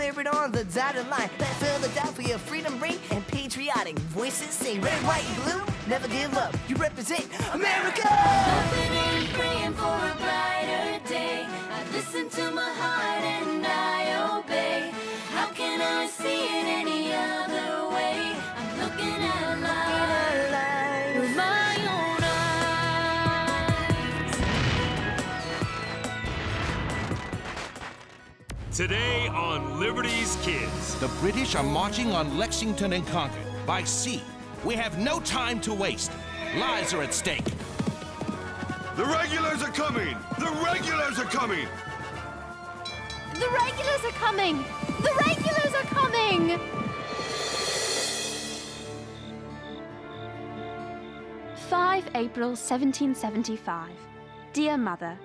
clear it on the dotted line. Let Philadelphia freedom ring and patriotic voices sing. Red, white, and blue, never give up. You represent America! Hoping and praying for a brighter day. I listen to my heart and I obey. How can I see it any other way? I'm looking at life with my own eyes. Today on Liberty's Kids. The British are marching on Lexington and Concord by sea. We have no time to waste. Lives are at stake. The regulars are coming! The regulars are coming! The regulars are coming! The regulars are coming! 5 April 1775. Dear Mother,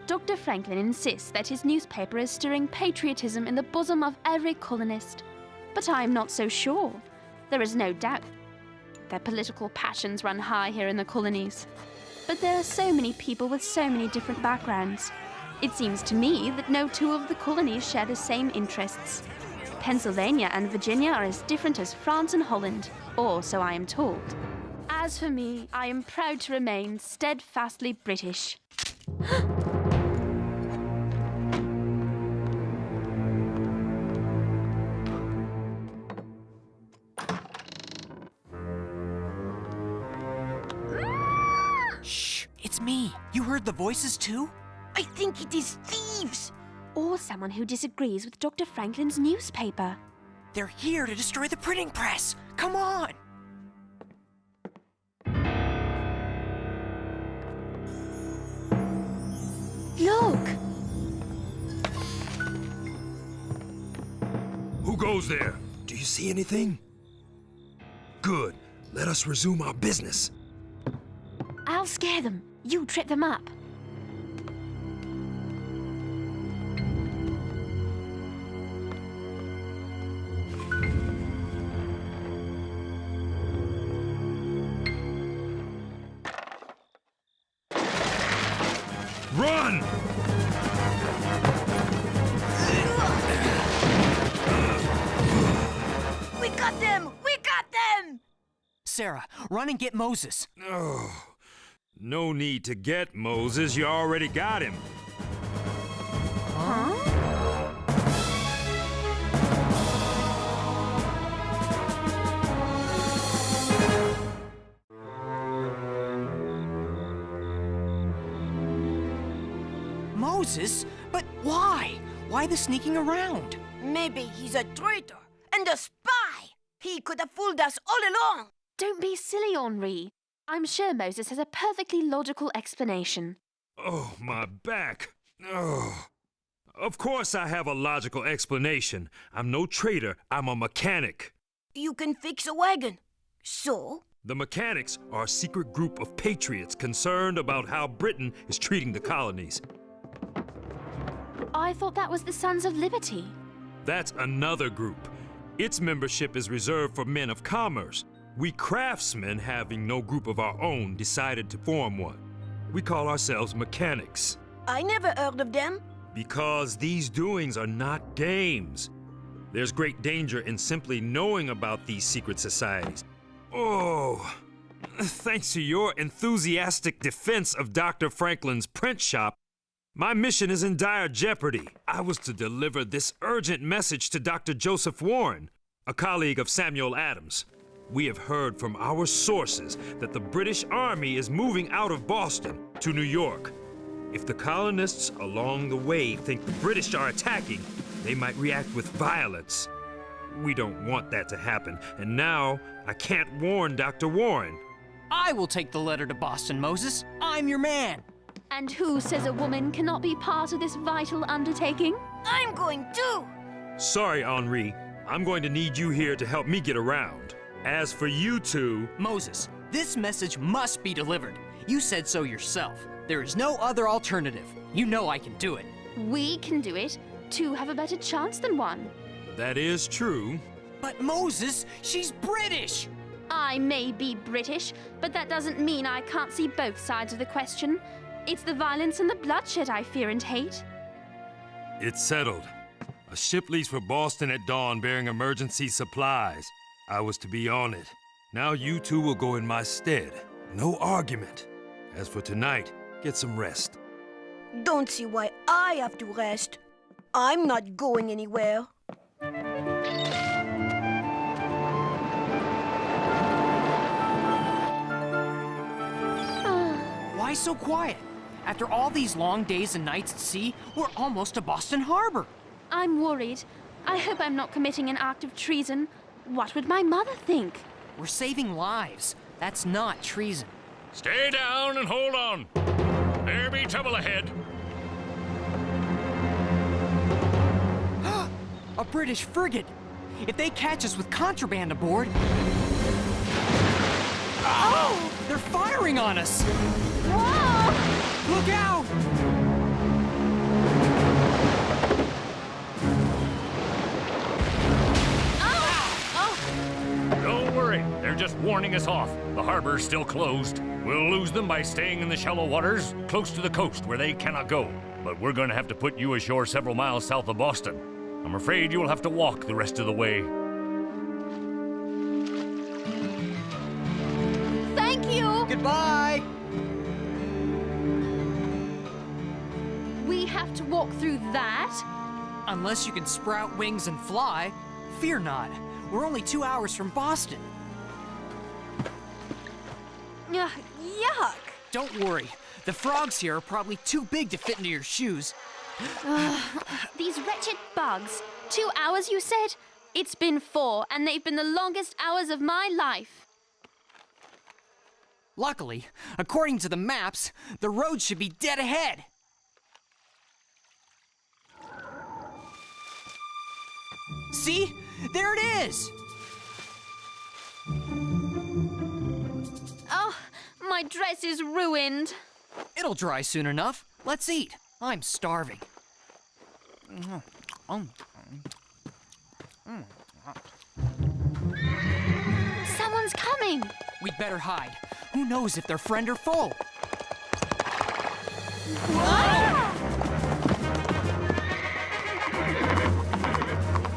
Dr. Franklin insists that his newspaper is stirring patriotism in the bosom of every colonist. But I am not so sure. There is no doubt their political passions run high here in the colonies. But there are so many people with so many different backgrounds. It seems to me that no two of the colonies share the same interests. Pennsylvania and Virginia are as different as France and Holland, or so I am told. As for me, I am proud to remain steadfastly British. Shh, it's me. You heard the voices too? I think it is thieves! Or someone who disagrees with Dr. Franklin's newspaper. They're here to destroy the printing press. Come on! Look! Who goes there? Do you see anything? Good. Let us resume our business. I'll scare them. You trip them up. Run! We got them! We got them! Sarah, run and get Moses. Oh, no need to get Moses. You already got him. Huh? Moses? But why? Why the sneaking around? Maybe he's a traitor and a spy! He could have fooled us all along! Don't be silly, Henri. I'm sure Moses has a perfectly logical explanation. Oh, my back. Oh. Of course I have a logical explanation. I'm no traitor. I'm a mechanic. You can fix a wagon. So? The mechanics are a secret group of patriots concerned about how Britain is treating the colonies. I thought that was the Sons of Liberty. That's another group. Its membership is reserved for men of commerce. We craftsmen, having no group of our own, decided to form one. We call ourselves mechanics. I never heard of them. Because these doings are not games. There's great danger in simply knowing about these secret societies. Oh, thanks to your enthusiastic defense of Dr. Franklin's print shop, my mission is in dire jeopardy. I was to deliver this urgent message to Dr. Joseph Warren, a colleague of Samuel Adams. We have heard from our sources that the British Army is moving out of Boston to New York. If the colonists along the way think the British are attacking, they might react with violence. We don't want that to happen, and now I can't warn Dr. Warren. I will take the letter to Boston, Moses. I'm your man. And who says a woman cannot be part of this vital undertaking? I'm going too! Sorry, Henri. I'm going to need you here to help me get around. As for you two... Moses, this message must be delivered. You said so yourself. There is no other alternative. You know I can do it. We can do it. Two have a better chance than one. That is true. But Moses, she's British! I may be British, but that doesn't mean I can't see both sides of the question. It's the violence and the bloodshed I fear and hate. It's settled. A ship leaves for Boston at dawn bearing emergency supplies. I was to be on it. Now you two will go in my stead. No argument. As for tonight, get some rest. Don't see why I have to rest. I'm not going anywhere. Why so quiet? After all these long days and nights at sea, we're almost to Boston Harbor. I'm worried. I hope I'm not committing an act of treason. What would my mother think? We're saving lives. That's not treason. Stay down and hold on. There be trouble ahead. A British frigate. If they catch us with contraband aboard... Oh! They're firing on us! Whoa! Look out! Don't worry, they're just warning us off. The harbor's still closed. We'll lose them by staying in the shallow waters, close to the coast where they cannot go. But we're gonna have to put you ashore several miles south of Boston. I'm afraid you'll have to walk the rest of the way. Thank you! Goodbye! We have to walk through that? Unless you can sprout wings and fly, fear not. We're only 2 hours from Boston. Yuck! Don't worry. The frogs here are probably too big to fit into your shoes. These wretched bugs. 2 hours, you said? It's been 4, and they've been the longest hours of my life. Luckily, according to the maps, the road should be dead ahead. See? There it is! Oh, my dress is ruined. It'll dry soon enough. Let's eat. I'm starving. Someone's coming. We'd better hide. Who knows if they're friend or foe?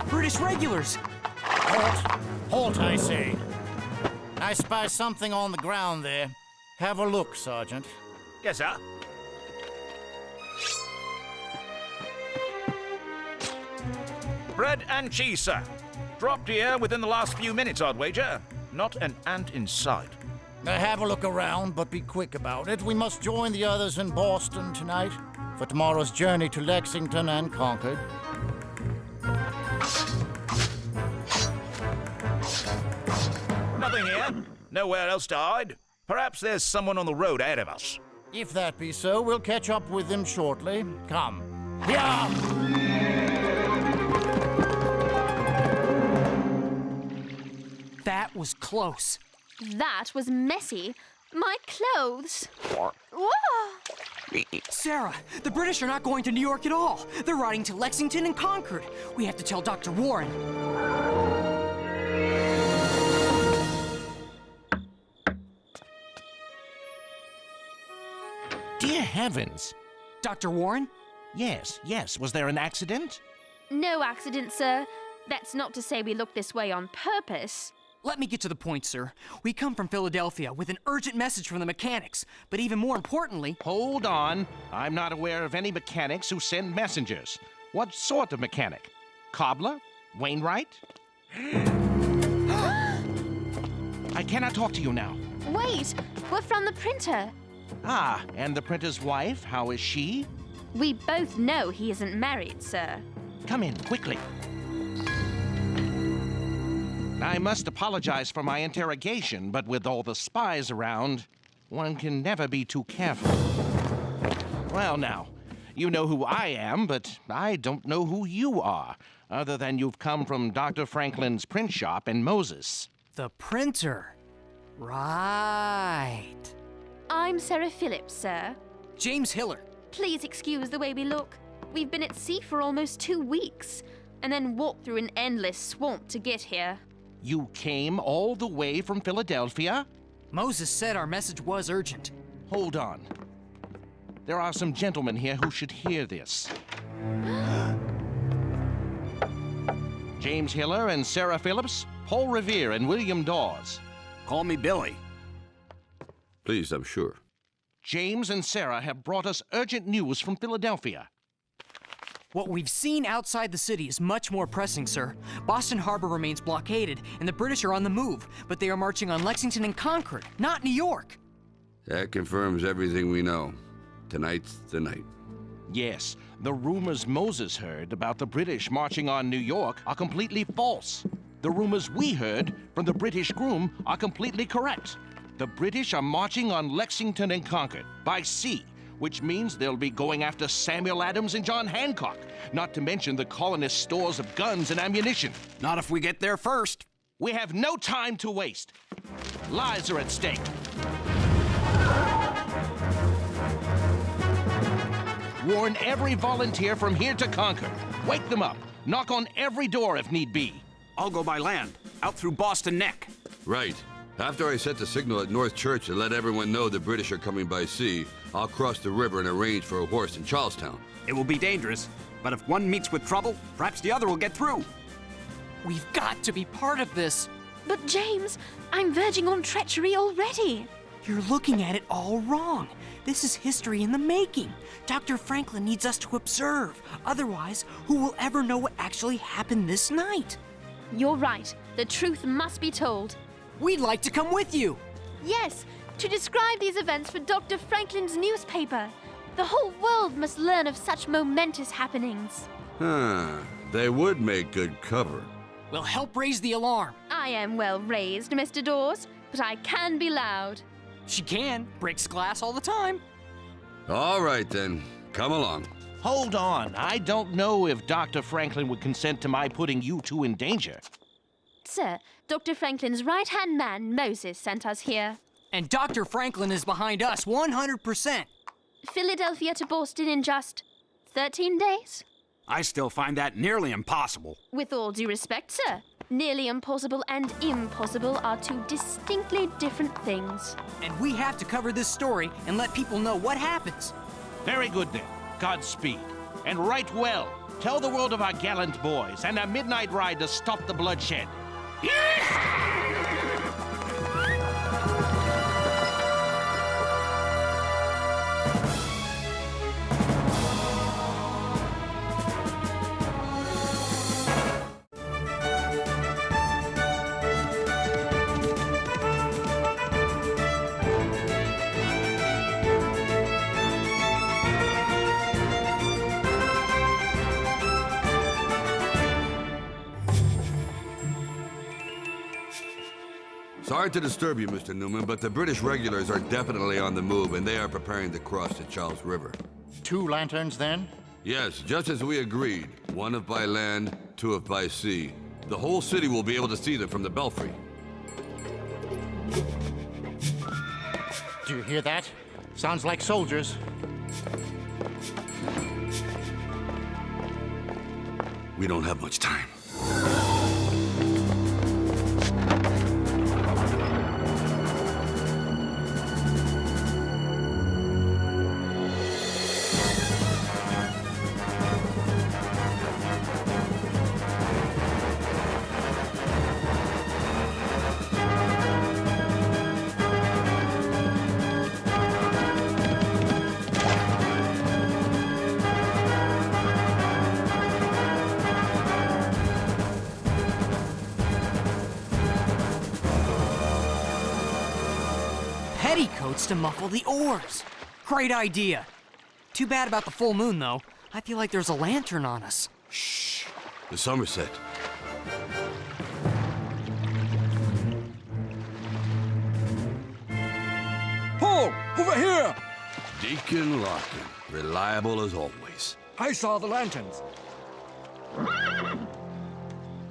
British regulars! Halt! Halt, I say. I spy something on the ground there. Have a look, Sergeant. Yes, sir. Bread and cheese, sir. Dropped here within the last few minutes, I'd wager. Not an ant in sight. Have a look around, but be quick about it. We must join the others in Boston tonight for tomorrow's journey to Lexington and Concord. Nothing here. Nowhere else to hide. Perhaps there's someone on the road ahead of us. If that be so, we'll catch up with them shortly. Come. Here! That was close. That was messy. My clothes. Whoa! Sarah, the British are not going to New York at all. They're riding to Lexington and Concord. We have to tell Dr. Warren. Dear heavens! Dr. Warren? Yes. Was there an accident? No accident, sir. That's not to say we look this way on purpose. Let me get to the point, sir. We come from Philadelphia with an urgent message from the mechanics, but even more importantly... Hold on. I'm not aware of any mechanics who send messengers. What sort of mechanic? Cobbler? Wainwright? I cannot talk to you now. Wait, we're from the printer. Ah, and the printer's wife, how is she? We both know he isn't married, sir. Come in, quickly. I must apologize for my interrogation, but with all the spies around, one can never be too careful. Well, now, you know who I am, but I don't know who you are, other than you've come from Dr. Franklin's print shop in Moses. The printer. Right. I'm Sarah Phillips, sir. James Hiller. Please excuse the way we look. We've been at sea for almost 2 weeks, and then walked through an endless swamp to get here. You came all the way from Philadelphia? Moses said our message was urgent. Hold on. There are some gentlemen here who should hear this. James Hiller and Sarah Phillips, Paul Revere and William Dawes. Call me Billy. Please, I'm sure. James and Sarah have brought us urgent news from Philadelphia. What we've seen outside the city is much more pressing, sir. Boston Harbor remains blockaded, and the British are on the move, but they are marching on Lexington and Concord, not New York. That confirms everything we know. Tonight's the night. Yes, the rumors Moses heard about the British marching on New York are completely false. The rumors we heard from the British groom are completely correct. The British are marching on Lexington and Concord by sea, which means they'll be going after Samuel Adams and John Hancock, not to mention the colonists' stores of guns and ammunition. Not if we get there first. We have no time to waste. Lives are at stake. Warn every volunteer from here to Concord. Wake them up. Knock on every door if need be. I'll go by land, out through Boston Neck. Right. After I set the signal at North Church and let everyone know the British are coming by sea, I'll cross the river and arrange for a horse in Charlestown. It will be dangerous, but if one meets with trouble, perhaps the other will get through. We've got to be part of this. But James, I'm verging on treachery already. You're looking at it all wrong. This is history in the making. Dr. Franklin needs us to observe. Otherwise, who will ever know what actually happened this night? You're right. The truth must be told. We'd like to come with you. Yes, to describe these events for Dr. Franklin's newspaper. The whole world must learn of such momentous happenings. They would make good cover. We'll help raise the alarm. I am well raised, Mr. Dawes, but I can be loud. She can. Breaks glass all the time. All right, then. Come along. Hold on. I don't know if Dr. Franklin would consent to my putting you two in danger. Sir, Dr. Franklin's right-hand man, Moses, sent us here. And Dr. Franklin is behind us 100%. Philadelphia to Boston in just 13 days? I still find that nearly impossible. With all due respect, sir, nearly impossible and impossible are two distinctly different things. And we have to cover this story and let people know what happens. Very good, then. Godspeed. And right well. Tell the world of our gallant boys and our midnight ride to stop the bloodshed. Sorry to disturb you, Mr. Newman, but the British regulars are definitely on the move, and they are preparing to cross the Charles River. 2 lanterns, then? Yes, just as we agreed. 1 if by land, 2 if by sea. The whole city will be able to see them from the belfry. Do you hear that? Sounds like soldiers. We don't have much time. Petticoats to muffle the oars. Great idea. Too bad about the full moon, though. I feel like there's a lantern on us. Shh. The Somerset. Paul, over here! Deacon Larkin, reliable as always. I saw the lanterns.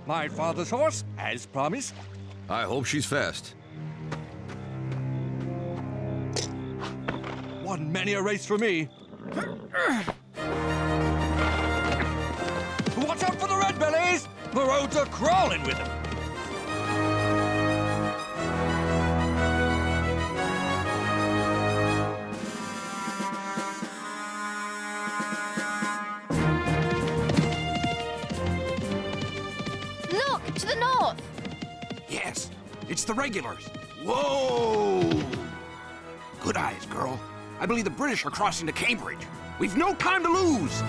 My father's horse, as promised. I hope she's fast. One many a race for me. Watch out for the red bellies! The roads are crawling with them. To the north! Yes, it's the regulars. Whoa! Good eyes, girl. I believe the British are crossing to Cambridge. We've no time to lose!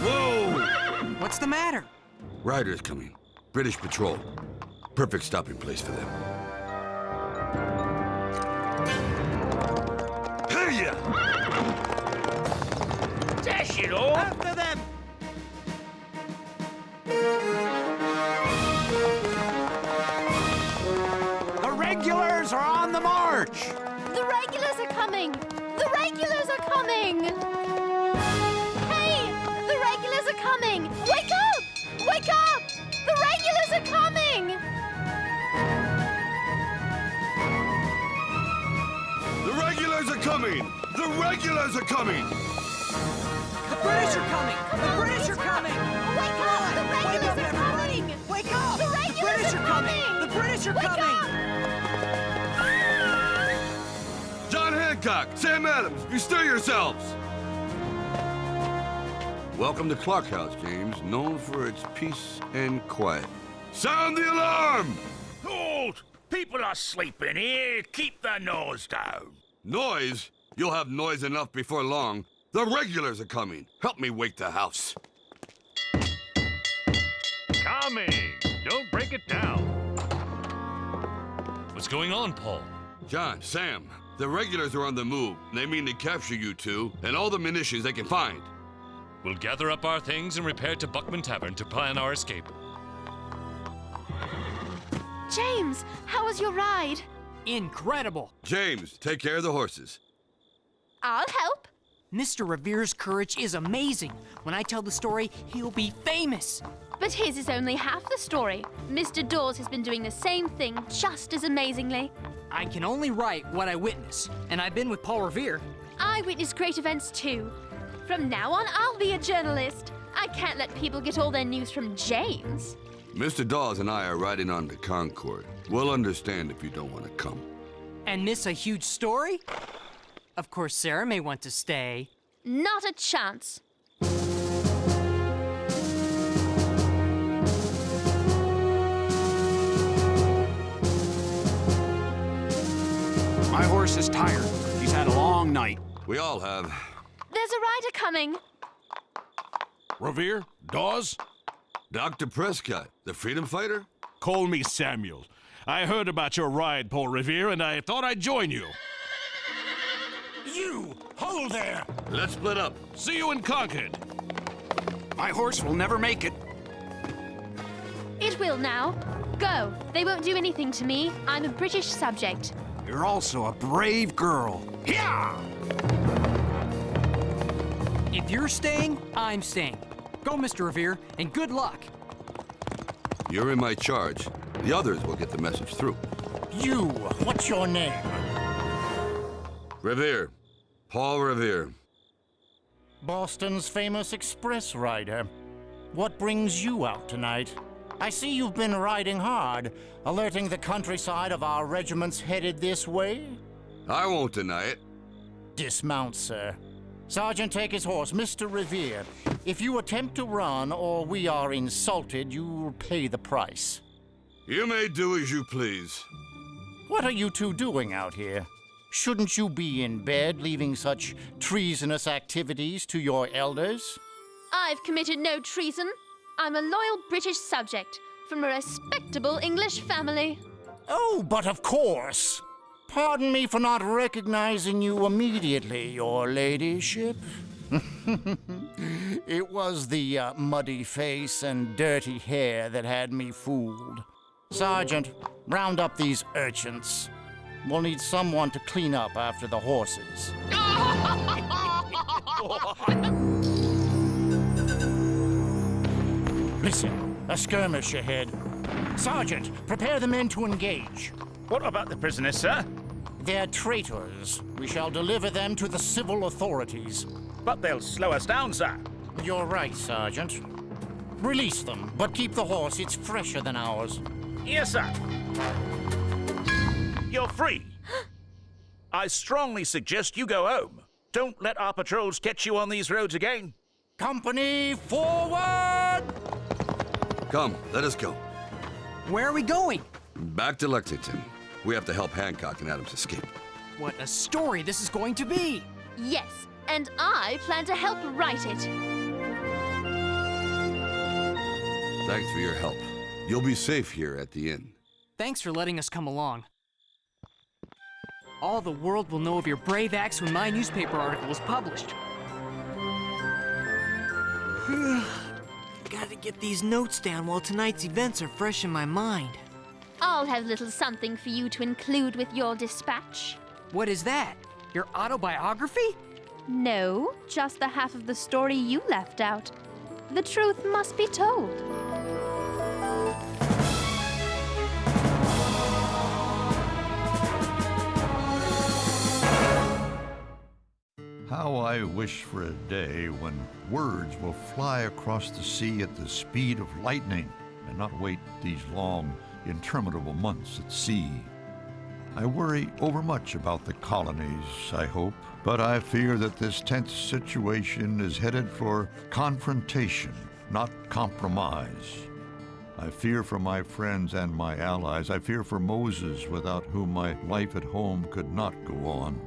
Whoa! What's the matter? Riders coming. British patrol. Perfect stopping place for them. Hey ya! Dash it all! After them! The regulars are on the march! The regulars are coming! The regulars are coming! Hey! The regulars are coming! Wake up! Wake up! The regulars are coming! The regulars are coming! The regulars are coming! The British are coming! The British are coming! Wake up! The regulars are coming! Wake up! The regulars are coming! The British are Wake coming! up! John Hancock, Sam Adams, bestir yourselves! Welcome to Clark House, James, known for its peace and quiet. Sound the alarm! Halt! People are sleeping here. Keep the noise down. Noise? You'll have noise enough before long. The regulars are coming. Help me wake the house. Coming! Don't break it down. What's going on, Paul? John, Sam, the regulars are on the move. They mean to capture you two and all the munitions they can find. We'll gather up our things and repair to Buckman Tavern to plan our escape. James, how was your ride? Incredible! James, take care of the horses. I'll help. Mr. Revere's courage is amazing. When I tell the story, he'll be famous. But his is only half the story. Mr. Dawes has been doing the same thing just as amazingly. I can only write what I witness, and I've been with Paul Revere. I witness great events too. From now on, I'll be a journalist. I can't let people get all their news from James. Mr. Dawes and I are riding on to Concord. We'll understand if you don't want to come. And miss a huge story? Of course, Sarah may want to stay. Not a chance. My horse is tired. He's had a long night. We all have. There's a rider coming. Revere? Dawes? Dr. Prescott, the freedom fighter? Call me Samuel. I heard about your ride, Paul Revere, and I thought I'd join you. You! Hold there! Let's split up. See you in Concord. My horse will never make it. It will now. Go. They won't do anything to me. I'm a British subject. You're also a brave girl. Yeah! If you're staying, I'm staying. Go, Mr. Revere, and good luck. You're in my charge. The others will get the message through. You! What's your name? Revere. Paul Revere. Boston's famous express rider. What brings you out tonight? I see you've been riding hard, alerting the countryside of our regiments headed this way. I won't deny it. Dismount, sir. Sergeant, take his horse. Mr. Revere, if you attempt to run or we are insulted, you'll pay the price. You may do as you please. What are you two doing out here? Shouldn't you be in bed, leaving such treasonous activities to your elders? I've committed no treason. I'm a loyal British subject from a respectable English family. Oh, but of course. Pardon me for not recognizing you immediately, your ladyship. It was the muddy face and dirty hair that had me fooled. Sergeant, round up these urchins. We'll need someone to clean up after the horses. Listen, a skirmish ahead. Sergeant, prepare the men to engage. What about the prisoners, sir? They're traitors. We shall deliver them to the civil authorities. But they'll slow us down, sir. You're right, Sergeant. Release them, but keep the horse. It's fresher than ours. Yes, sir. You're free. I strongly suggest you go home. Don't let our patrols catch you on these roads again. Company, forward! Come, let us go. Where are we going? Back to Lexington. We have to help Hancock and Adams escape. What a story this is going to be! Yes, and I plan to help write it. Thanks for your help. You'll be safe here at the inn. Thanks for letting us come along. All the world will know of your brave acts when my newspaper article is published. Gotta get these notes down while tonight's events are fresh in my mind. I'll have little something for you to include with your dispatch. What is that? Your autobiography? No, just the half of the story you left out. The truth must be told. How I wish for a day when words will fly across the sea at the speed of lightning and not wait these long, interminable months at sea. I worry overmuch about the colonies, I hope, but I fear that this tense situation is headed for confrontation, not compromise. I fear for my friends and my allies. I fear for Moses, without whom my life at home could not go on.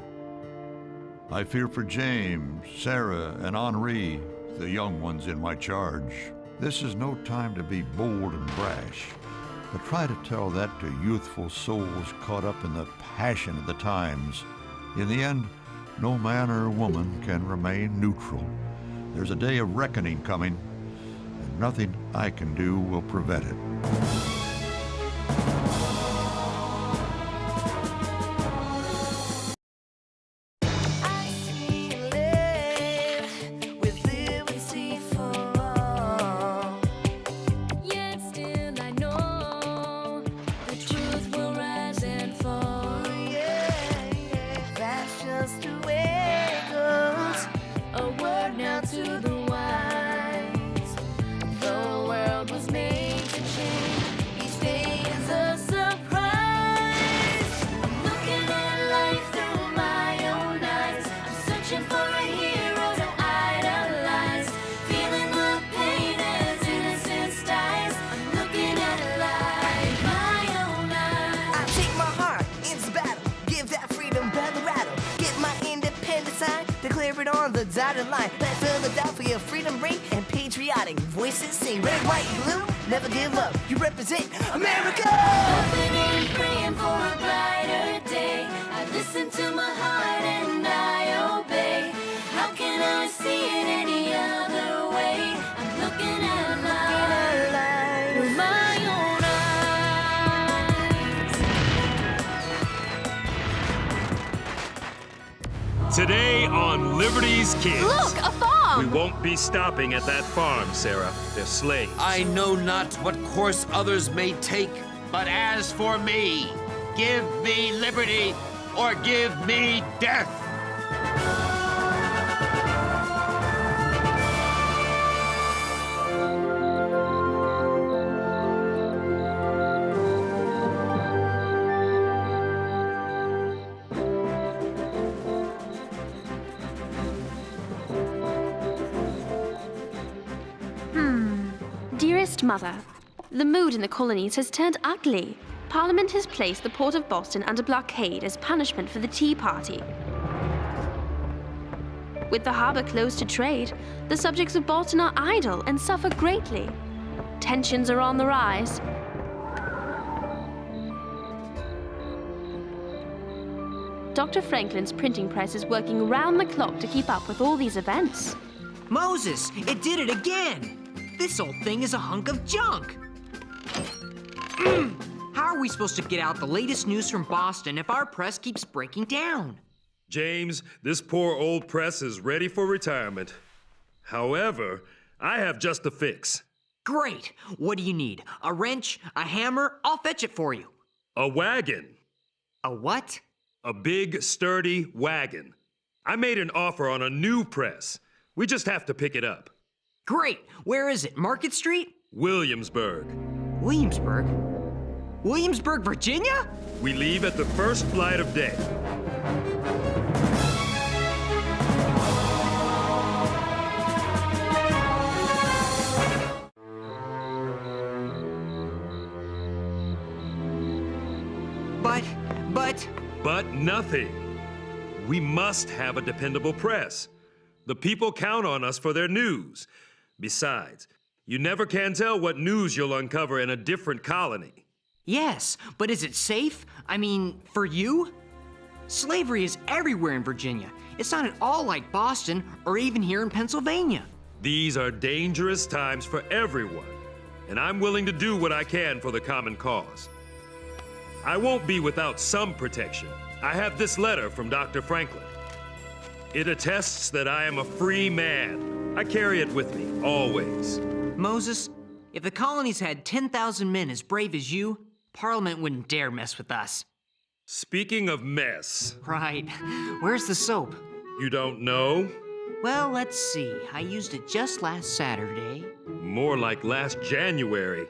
I fear for James, Sarah, and Henri, the young ones in my charge. This is no time to be bold and brash, but try to tell that to youthful souls caught up in the passion of the times. In the end, no man or woman can remain neutral. There's a day of reckoning coming, and nothing I can do will prevent it. On the dotted line, let Philadelphia freedom ring and patriotic voices sing. Red, white, blue, never give up. You represent America. Hoping and praying for a brighter day. I listen to my heart and I obey. How can I see it any other way? I'm looking at life with my own eyes. Today on Liberty's Kids. Look, a farm! We won't be stopping at that farm, Sarah. They're slaves. I know not what course others may take, but as for me, give me liberty or give me death. Dearest Mother, the mood in the colonies has turned ugly. Parliament has placed the port of Boston under blockade as punishment for the Tea Party. With the harbor closed to trade, the subjects of Boston are idle and suffer greatly. Tensions are on the rise. Dr. Franklin's printing press is working round the clock to keep up with all these events. Moses, it did it again! This old thing is a hunk of junk! How are we supposed to get out the latest news from Boston if our press keeps breaking down? James, this poor old press is ready for retirement. However, I have just the fix. Great! What do you need? A wrench? A hammer? I'll fetch it for you. A wagon. A what? A big, sturdy wagon. I made an offer on a new press. We just have to pick it up. Great! Where is it? Market Street? Williamsburg. Williamsburg? Williamsburg, Virginia? We leave at the first flight of day. But nothing. We must have a dependable press. The people count on us for their news. Besides, you never can tell what news you'll uncover in a different colony. Yes, but is it safe? I mean, for you? Slavery is everywhere in Virginia. It's not at all like Boston or even here in Pennsylvania. These are dangerous times for everyone, and I'm willing to do what I can for the common cause. I won't be without some protection. I have this letter from Dr. Franklin. It attests that I am a free man. I carry it with me, always. Moses, if the colonies had 10,000 men as brave as you, Parliament wouldn't dare mess with us. Speaking of mess... Right. Where's the soap? You don't know? Well, let's see. I used it just last Saturday. More like last January.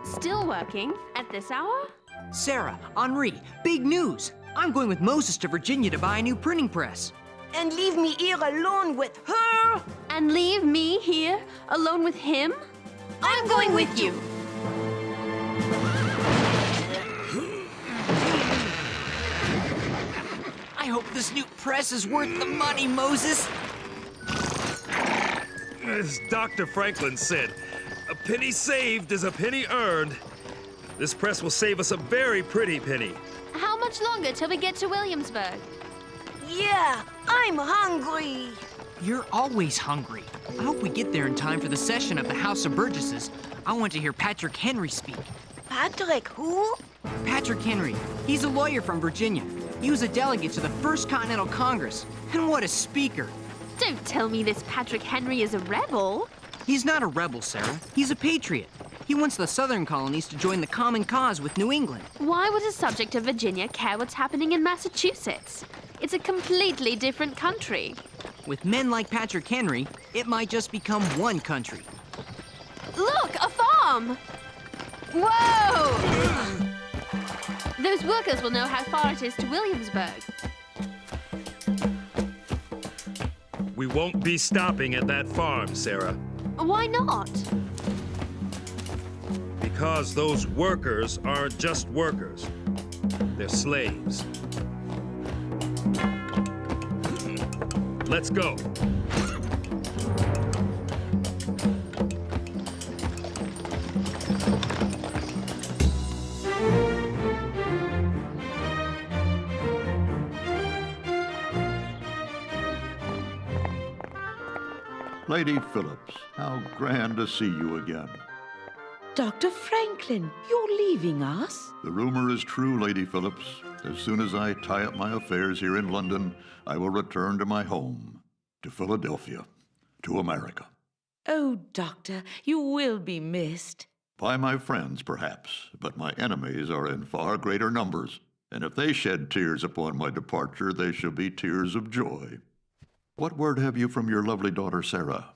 Still working at this hour? Sarah, Henri, big news. I'm going with Moses to Virginia to buy a new printing press. And leave me here alone with her? And leave me here alone with him? I'm going with you. I hope this new press is worth the money, Moses. As Dr. Franklin said, a penny saved is a penny earned. This press will save us a very pretty penny. How much longer till we get to Williamsburg? Yeah, I'm hungry. You're always hungry. I hope we get there in time for the session of the House of Burgesses. I want to hear Patrick Henri speak. Patrick who? Patrick Henri. He's a lawyer from Virginia. He was a delegate to the First Continental Congress. And what a speaker. Don't tell me this Patrick Henri is a rebel. He's not a rebel, Sarah. He's a patriot. He wants the southern colonies to join the common cause with New England. Why would a subject of Virginia care what's happening in Massachusetts? It's a completely different country. With men like Patrick Henri, it might just become one country. Look, a farm! Whoa! Those workers will know how far it is to Williamsburg. We won't be stopping at that farm, Sarah. Why not? Because those workers aren't just workers. They're slaves. Let's go. Lady Phillips, how grand to see you again. Dr. Franklin, you're leaving us? The rumor is true, Lady Phillips. As soon as I tie up my affairs here in London, I will return to my home, to Philadelphia, to America. Oh, Doctor, you will be missed. By my friends, perhaps, but my enemies are in far greater numbers, and if they shed tears upon my departure, they shall be tears of joy. What word have you from your lovely daughter, Sarah?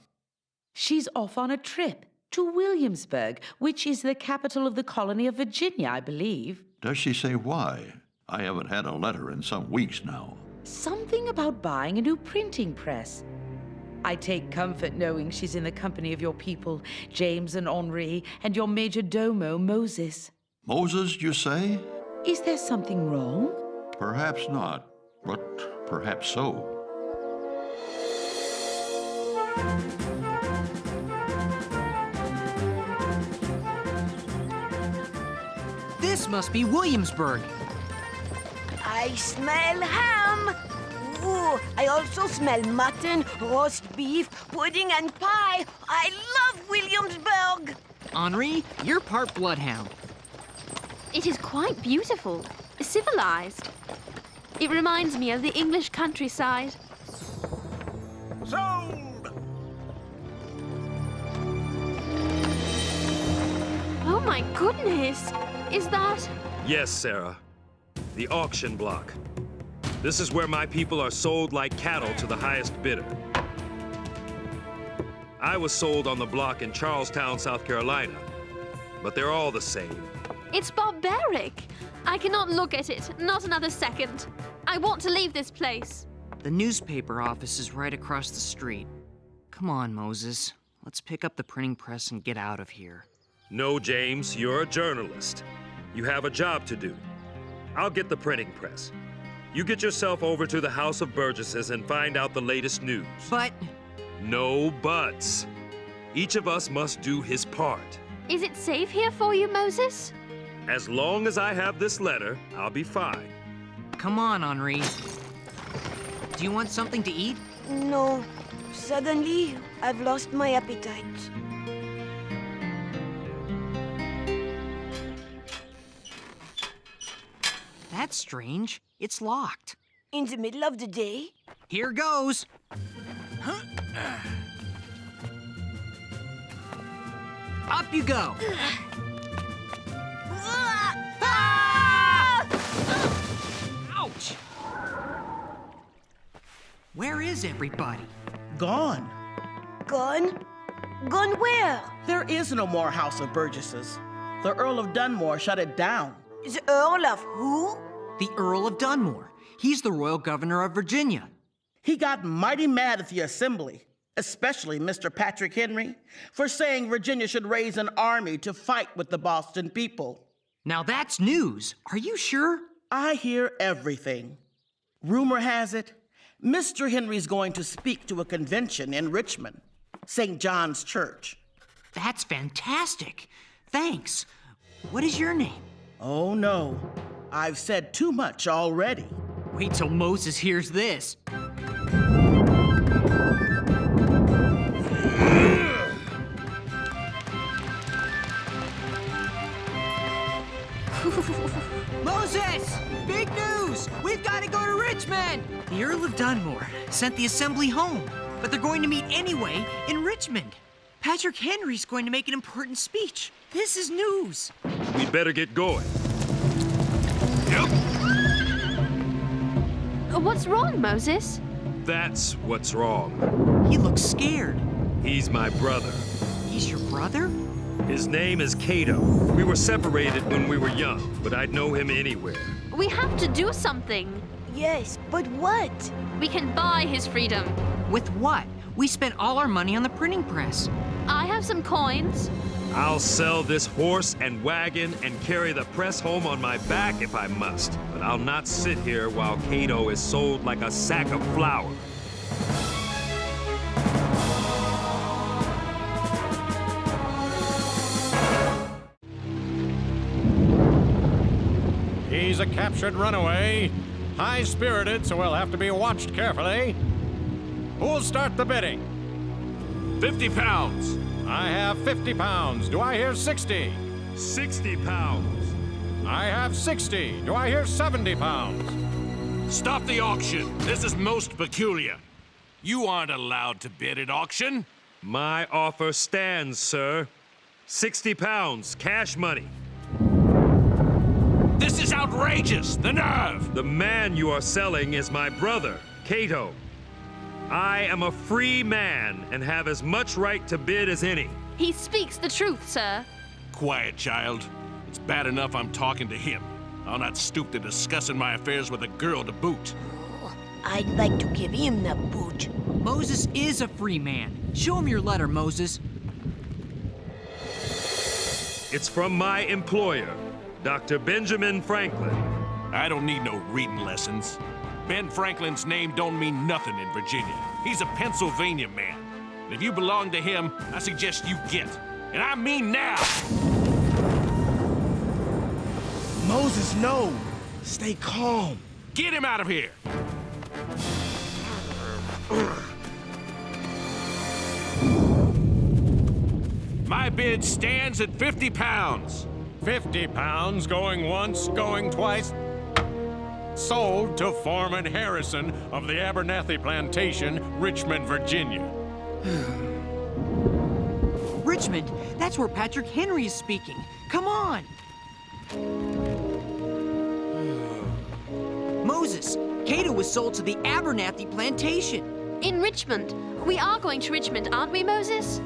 She's off on a trip to Williamsburg, which is the capital of the colony of Virginia, I believe. Does she say why? I haven't had a letter in some weeks now. Something about buying a new printing press. I take comfort knowing she's in the company of your people, James and Henri, and your major domo, Moses. Moses, you say? Is there something wrong? Perhaps not, but perhaps so. This must be Williamsburg. I smell ham. Ooh, I also smell mutton, roast beef, pudding, and pie. I love Williamsburg. Henri, you're part bloodhound. It is quite beautiful, civilized. It reminds me of the English countryside. Sold! Oh my goodness! Is that... Yes, Sarah. The auction block. This is where my people are sold like cattle to the highest bidder. I was sold on the block in Charlestown, South Carolina, but they're all the same. It's barbaric. I cannot look at it, not another second. I want to leave this place. The newspaper office is right across the street. Come on, Moses. Let's pick up the printing press and get out of here. No, James, you're a journalist. You have a job to do. I'll get the printing press. You get yourself over to the House of Burgesses and find out the latest news. But... No buts. Each of us must do his part. Is it safe here for you, Moses? As long as I have this letter, I'll be fine. Come on, Henri. Do you want something to eat? No. Suddenly, I've lost my appetite. That's strange. It's locked. In the middle of the day? Here goes. Up you go. Ouch! Where is everybody? Gone. Gone? Gone where? There is no more House of Burgesses. The Earl of Dunmore shut it down. The Earl of who? The Earl of Dunmore. He's the royal governor of Virginia. He got mighty mad at the Assembly, especially Mr. Patrick Henri, for saying Virginia should raise an army to fight with the Boston people. Now that's news. Are you sure? I hear everything. Rumor has it, Mr. Henry's going to speak to a convention in Richmond, St. John's Church. That's fantastic. Thanks. What is your name? Oh, no. I've said too much already. Wait till Moses hears this. Moses! Big news! We've got to go to Richmond! The Earl of Dunmore sent the Assembly home, but they're going to meet anyway in Richmond. Patrick Henry's going to make an important speech. This is news. We'd better get going. What's wrong, Moses? That's what's wrong. He looks scared. He's my brother. He's your brother? His name is Kato. We were separated when we were young, but I'd know him anywhere. We have to do something. Yes, but what? We can buy his freedom. With what? We spent all our money on the printing press. I have some coins. I'll sell this horse and wagon and carry the press home on my back if I must. But I'll not sit here while Kato is sold like a sack of flour. He's a captured runaway. High-spirited, so we'll have to be watched carefully. Who'll start the bidding? 50 pounds. I have 50 pounds. Do I hear 60? 60 pounds. I have 60. Do I hear 70 pounds? Stop the auction. This is most peculiar. You aren't allowed to bid at auction. My offer stands, sir. 60 pounds, cash money. This is outrageous! The nerve! The man you are selling is my brother, Kato. I am a free man and have as much right to bid as any. He speaks the truth, sir. Quiet, child. It's bad enough I'm talking to him. I'll not stoop to discussing my affairs with a girl to boot. I'd like to give him the boot. Moses is a free man. Show him your letter, Moses. It's from my employer, Dr. Benjamin Franklin. I don't need no reading lessons. Ben Franklin's name don't mean nothing in Virginia. He's a Pennsylvania man. And if you belong to him, I suggest you get. And I mean now! Moses, no! Stay calm. Get him out of here! My bid stands at 50 pounds. 50 pounds, going once, going twice. Sold to Foreman Harrison of the Abernathy Plantation, Richmond, Virginia. Richmond, that's where Patrick Henri is speaking. Come on! Moses, Kato was sold to the Abernathy Plantation. In Richmond. We are going to Richmond, aren't we, Moses?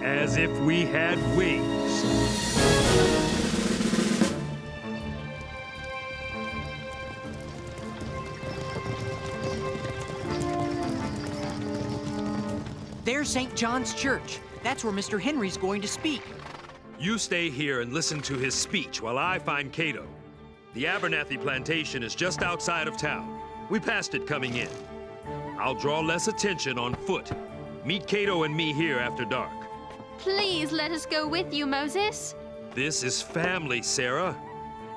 As if we had wings. There's St. John's Church. That's where Mr. Henry's going to speak. You stay here and listen to his speech while I find Kato. The Abernathy plantation is just outside of town. We passed it coming in. I'll draw less attention on foot. Meet Kato and me here after dark. Please let us go with you, Moses. This is family, Sarah.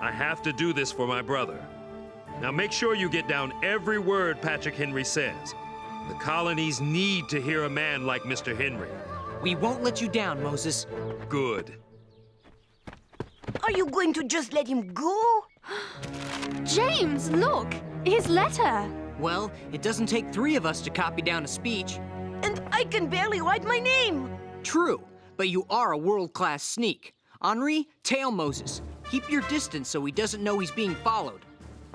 I have to do this for my brother. Now make sure you get down every word Patrick Henri says. The colonies need to hear a man like Mr. Henri. We won't let you down, Moses. Good. Are you going to just let him go? James, look! His letter! Well, it doesn't take 3 of us to copy down a speech. And I can barely write my name. True, but you are a world-class sneak. Henri, tail Moses. Keep your distance so he doesn't know he's being followed.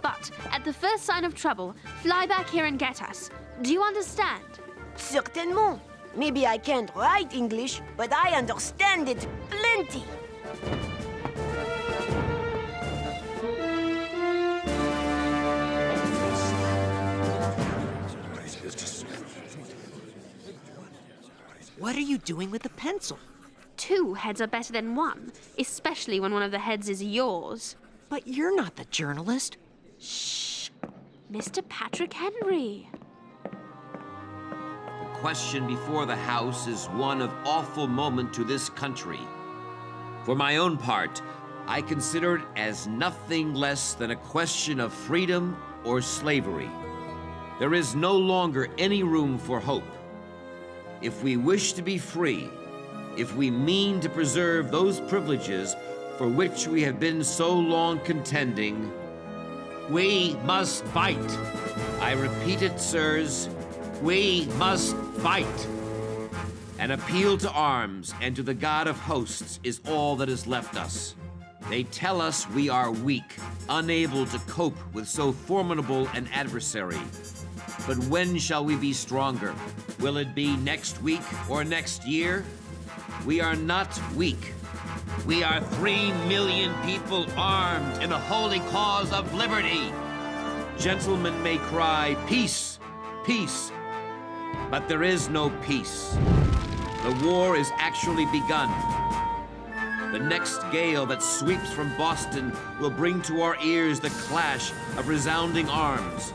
But at the first sign of trouble, fly back here and get us. Do you understand? Certainement. Maybe I can't write English, but I understand it plenty. What are you doing with the pencil? 2 heads are better than 1, especially when one of the heads is yours. But you're not the journalist. Shh! Mr. Patrick Henri. The question before the House is one of awful moment to this country. For my own part, I consider it as nothing less than a question of freedom or slavery. There is no longer any room for hope. If we wish to be free, if we mean to preserve those privileges for which we have been so long contending, we must fight. I repeat it, sirs, we must fight. An appeal to arms and to the God of hosts is all that is left us. They tell us we are weak, unable to cope with so formidable an adversary. But when shall we be stronger? Will it be next week or next year? We are not weak. We are 3 million people armed in the holy cause of liberty. Gentlemen may cry, peace, peace, but there is no peace. The war is actually begun. The next gale that sweeps from Boston will bring to our ears the clash of resounding arms.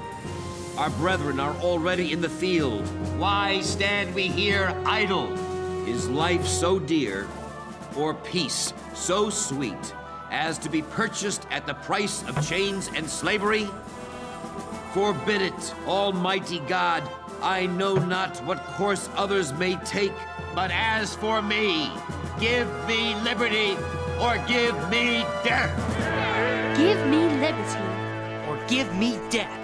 Our brethren are already in the field. Why stand we here idle? Is life so dear, or peace so sweet, as to be purchased at the price of chains and slavery? Forbid it, Almighty God. I know not what course others may take, but as for me, give me liberty, or give me death. Give me liberty, or give me death.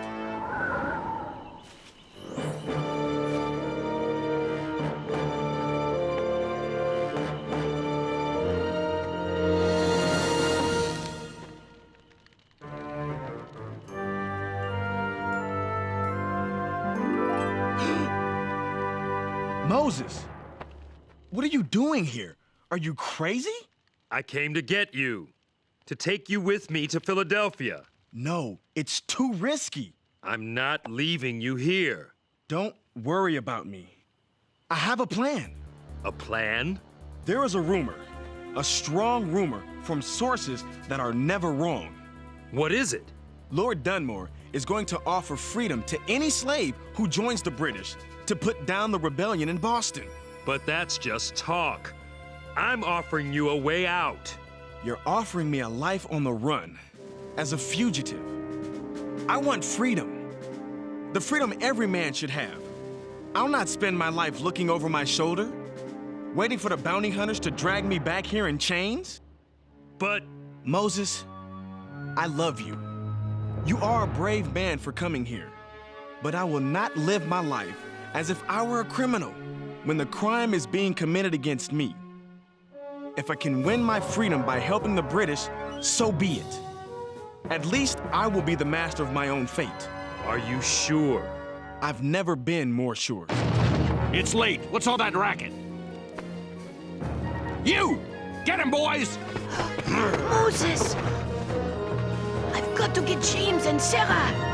Moses, what are you doing here? Are you crazy? I came to get you, to take you with me to Philadelphia. No, it's too risky. I'm not leaving you here. Don't worry about me. I have a plan. A plan? There is a rumor, a strong rumor from sources that are never wrong. What is it? Lord Dunmore is going to offer freedom to any slave who joins the British to put down the rebellion in Boston. But that's just talk. I'm offering you a way out. You're offering me a life on the run, as a fugitive. I want freedom. The freedom every man should have. I'll not spend my life looking over my shoulder, waiting for the bounty hunters to drag me back here in chains. But... Moses, I love you. You are a brave man for coming here. But I will not live my life as if I were a criminal when the crime is being committed against me. If I can win my freedom by helping the British, so be it. At least I will be the master of my own fate. Are you sure? I've never been more sure. It's late. What's all that racket? You! Get him, boys! Moses! I've got to get James and Sarah!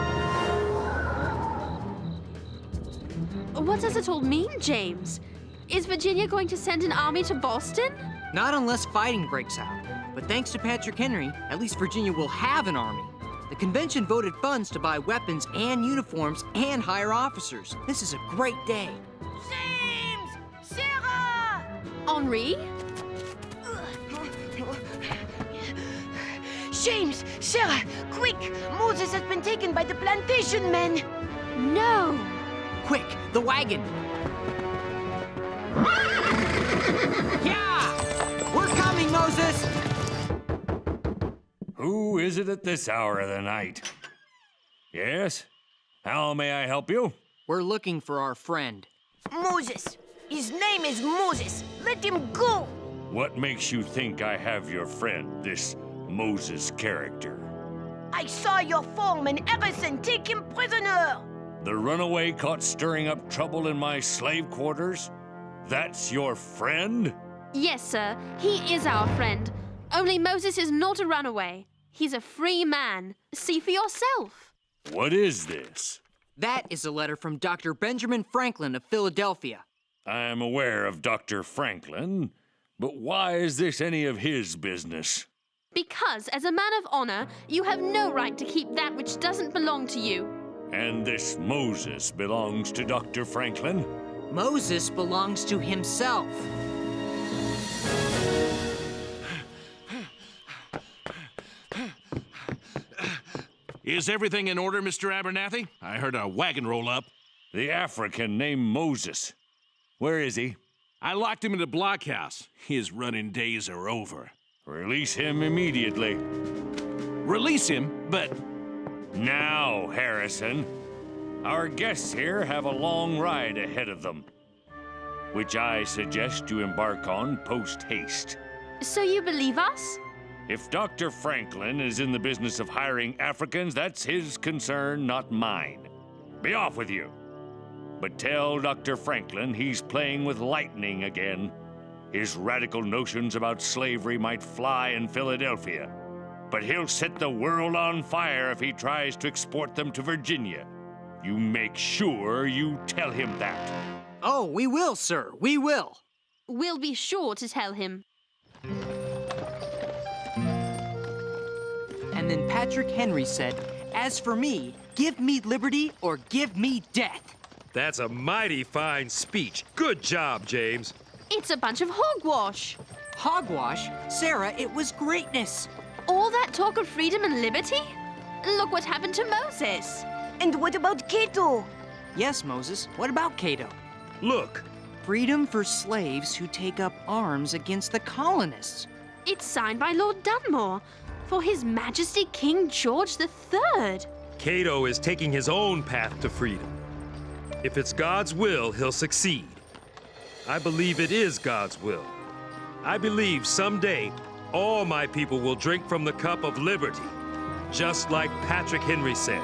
What does it all mean, James? Is Virginia going to send an army to Boston? Not unless fighting breaks out. But thanks to Patrick Henri, at least Virginia will have an army. The convention voted funds to buy weapons and uniforms and hire officers. This is a great day. James! Sarah! Henri? James! Sarah! Quick! Moses has been taken by the plantation men! No! Quick, the wagon! Yeah! We're coming, Moses! Who is it at this hour of the night? Yes? How may I help you? We're looking for our friend. Moses! His name is Moses! Let him go! What makes you think I have your friend, this Moses character? I saw your foreman Harrison take him prisoner! The runaway caught stirring up trouble in my slave quarters? That's your friend? Yes, sir. He is our friend. Only Moses is not a runaway. He's a free man. See for yourself. What is this? That is a letter from Dr. Benjamin Franklin of Philadelphia. I am aware of Dr. Franklin, but why is this any of his business? Because, as a man of honor, you have no right to keep that which doesn't belong to you. And this Moses belongs to Dr. Franklin? Moses belongs to himself. Is everything in order, Mr. Abernathy? I heard a wagon roll up. The African named Moses. Where is he? I locked him in the blockhouse. His running days are over. Release him immediately. Release him? But... Now, Harrison. Our guests here have a long ride ahead of them, which I suggest you embark on post-haste. So you believe us? If Dr. Franklin is in the business of hiring Africans, that's his concern, not mine. Be off with you. But tell Dr. Franklin he's playing with lightning again. His radical notions about slavery might fly in Philadelphia, but he'll set the world on fire if he tries to export them to Virginia. You make sure you tell him that. Oh, we will, sir. We will. We'll be sure to tell him. And then Patrick Henri said, "As for me, give me liberty or give me death." That's a mighty fine speech. Good job, James. It's a bunch of hogwash. Hogwash? Sarah, it was greatness. All that talk of freedom and liberty? Look what happened to Moses. And what about Kato? Yes, Moses. What about Kato? Look. Freedom for slaves who take up arms against the colonists. It's signed by Lord Dunmore for His Majesty King George III. Kato is taking his own path to freedom. If it's God's will, he'll succeed. I believe it is God's will. I believe someday all my people will drink from the cup of liberty, just like Patrick Henri said.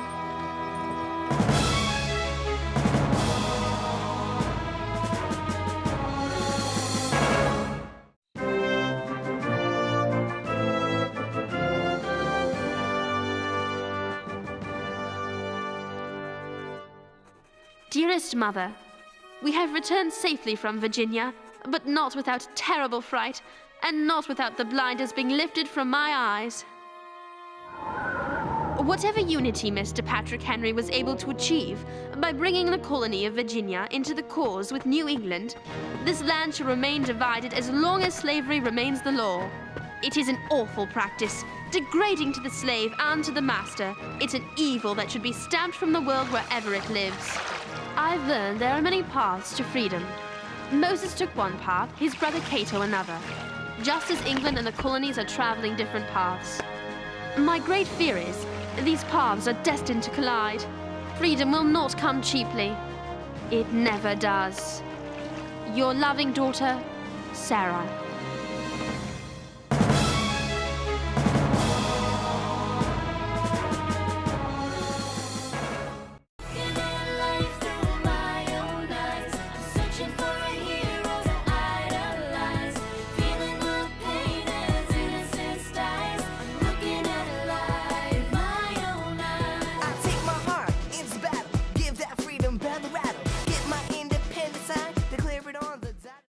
Dearest Mother, we have returned safely from Virginia, but not without terrible fright, and not without the blinders being lifted from my eyes. Whatever unity Mr. Patrick Henri was able to achieve by bringing the colony of Virginia into the cause with New England, this land shall remain divided as long as slavery remains the law. It is an awful practice, degrading to the slave and to the master. It's an evil that should be stamped from the world wherever it lives. I've learned there are many paths to freedom. Moses took one path, his brother Kato another, just as England and the colonies are traveling different paths. My great fear is these paths are destined to collide. Freedom will not come cheaply. It never does. Your loving daughter, Sarah.